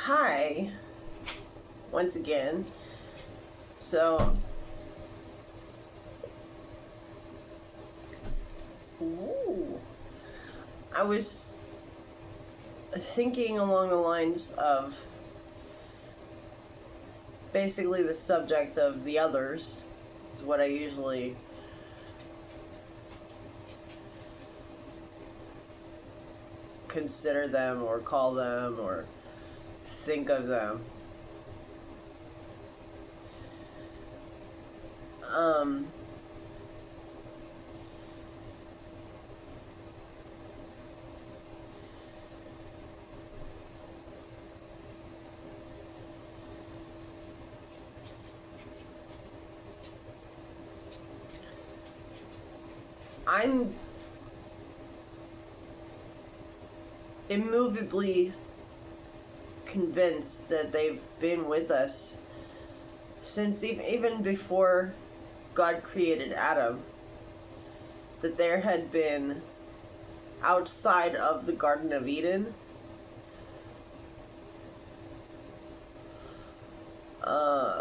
Hi, once again. So, ooh, I was thinking along the lines of basically the subject of the others, is what I usually consider them or call them or think of them. Um, I'm immovably convinced that they've been with us since even before God created Adam, that there had been outside of the Garden of Eden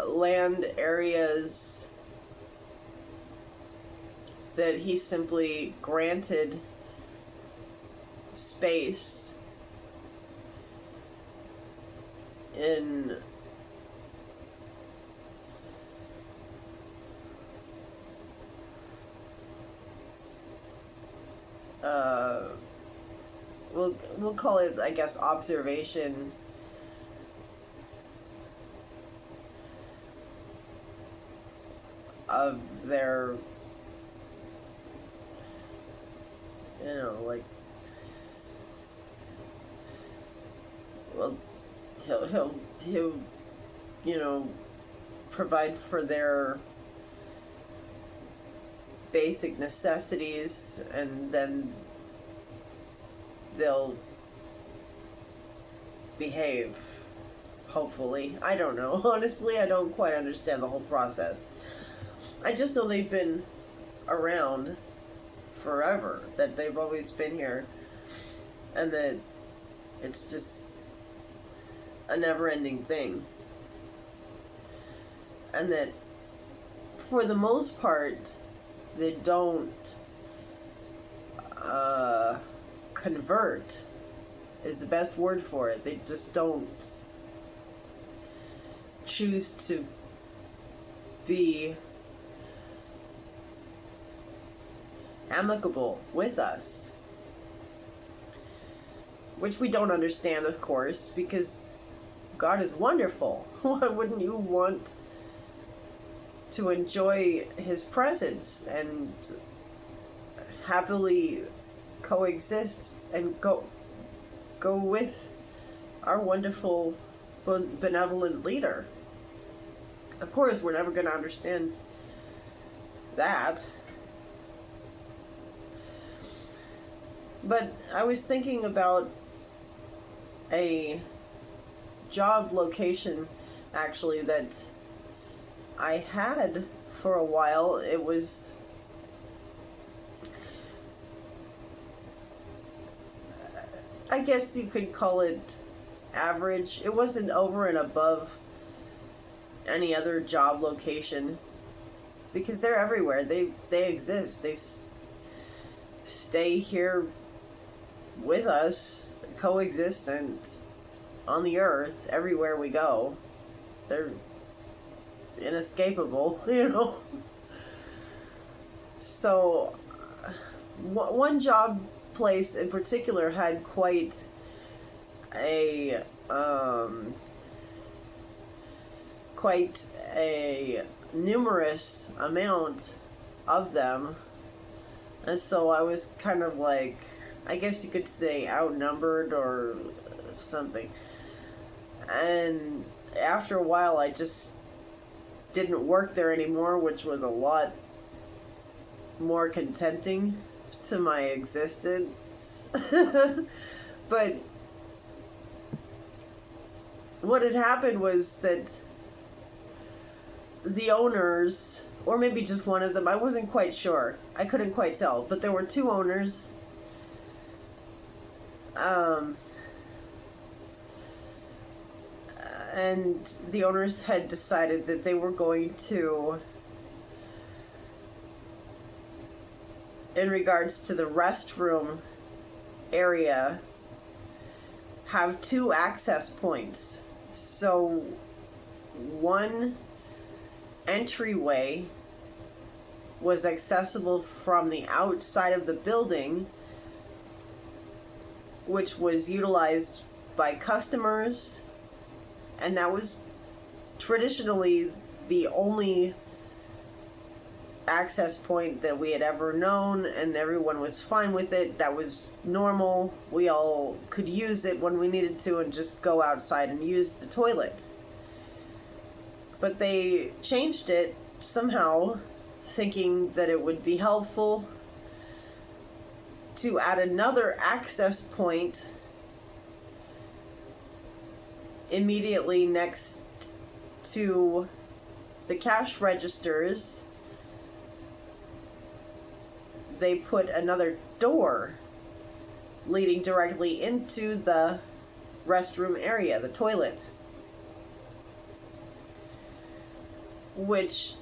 land areas that he simply granted space in uh, we'll call it, I guess, observation of their, like, well, he'll you know provide for their basic necessities, and then they'll behave, hopefully. I don't know. Honestly, I don't quite understand the whole process. I just know they've been around forever, that they've always been here, and that it's just a never-ending thing. And that for the most part, they don't convert is the best word for it. They just don't choose to be amicable with us, which we don't understand, of course, because God is wonderful. Why wouldn't you want to enjoy his presence and happily coexist and go with our wonderful benevolent leader? Of course, we're never going to understand that. But I was thinking about a job location, actually, that I had for a while. It was I guess you could call it average. It wasn't over and above any other job location, because they're everywhere. They exist. They stay here with us, coexistent on the earth everywhere we go. They're inescapable. So, one job place in particular had quite a numerous amount of them, and so I was kind of like, I guess you could say, outnumbered or something. And after a while, I just didn't work there anymore, which was a lot more contenting to my existence. But what had happened was that the owners, or maybe just one of them, I wasn't quite sure, I couldn't quite tell, but there were two owners. And the owners had decided that they were going to, in regards to the restroom area, have two access points. So one entryway was accessible from the outside of the building, which was utilized by customers, and that was traditionally the only access point that we had ever known, and everyone was fine with it. That was normal. We all could use it when we needed to and just go outside and use the toilet. But they changed it somehow, thinking that it would be helpful to add another access point immediately next to the cash registers. They put another door leading directly into the restroom area, the toilet, which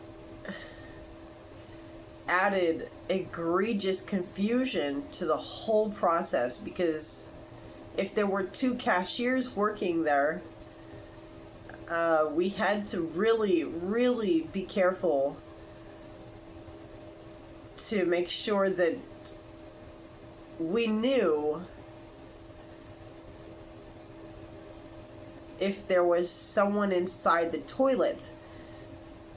added egregious confusion to the whole process, because if there were two cashiers working there, we had to really, really be careful to make sure that we knew if there was someone inside the toilet,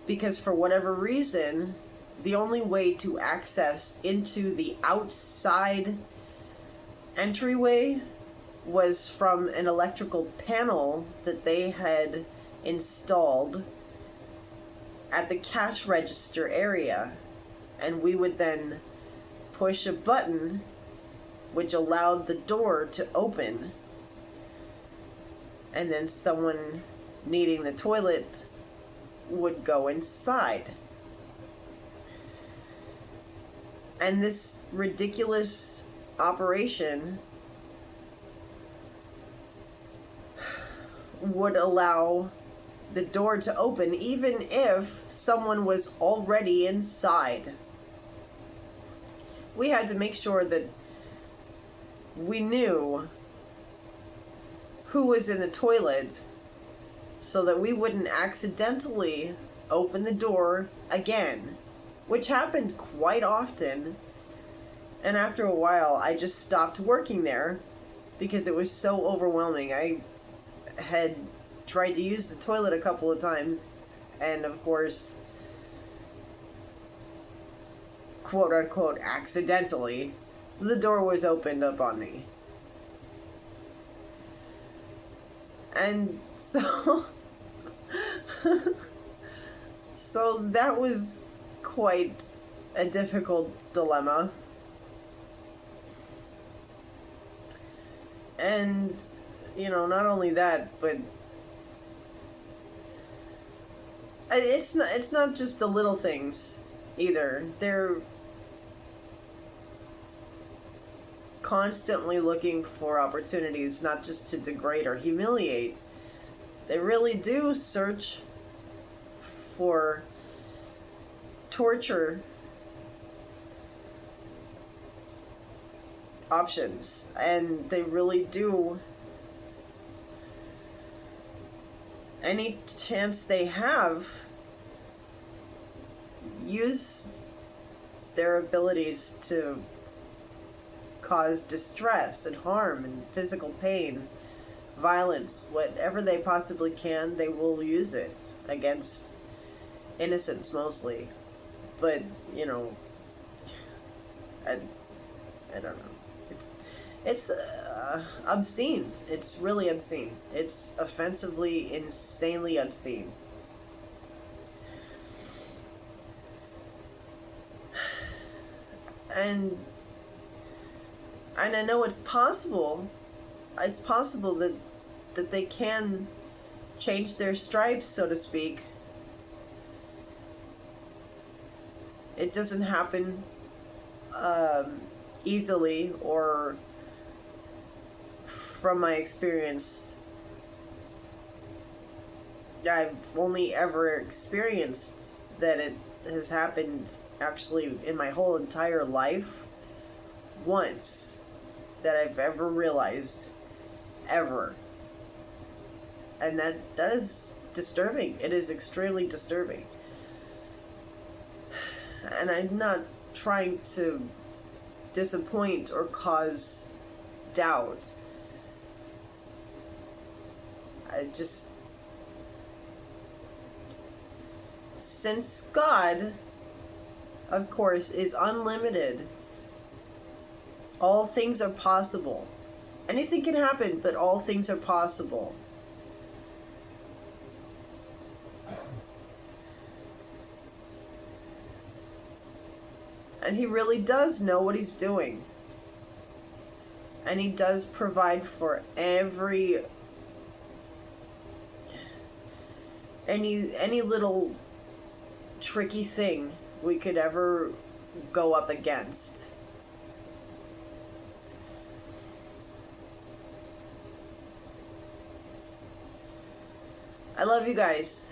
because for whatever reason, the only way to access into the outside entryway was from an electrical panel that they had installed at the cash register area. And we would then push a button which allowed the door to open. And then someone needing the toilet would go inside. And this ridiculous operation would allow the door to open even if someone was already inside. We had to make sure that we knew who was in the toilet so that we wouldn't accidentally open the door again, which happened quite often. And after a while, I just stopped working there because it was so overwhelming. I had tried to use the toilet a couple of times, and of course, quote unquote, accidentally, the door was opened up on me. And so, so that was quite a difficult dilemma. And, you know, not only that, but it's not just the little things either. They're constantly looking for opportunities not just to degrade or humiliate. They really do search for torture options, and they really do, any chance they have, use their abilities to cause distress and harm and physical pain, violence, whatever they possibly can. They will use it against innocents mostly. But, you know, I don't know. It's obscene. It's really obscene. It's offensively, insanely obscene. And I know it's possible that they can change their stripes, so to speak. It doesn't happen easily, or from my experience, I've only ever experienced that it has happened actually in my whole entire life once that I've ever realized ever. And that is disturbing. It is extremely disturbing. And I'm not trying to disappoint or cause doubt. I just, since God, of course, is unlimited, all things are possible. Anything can happen, but all things are possible. And he really does know what he's doing. And he does provide for any little tricky thing we could ever go up against. I love you guys.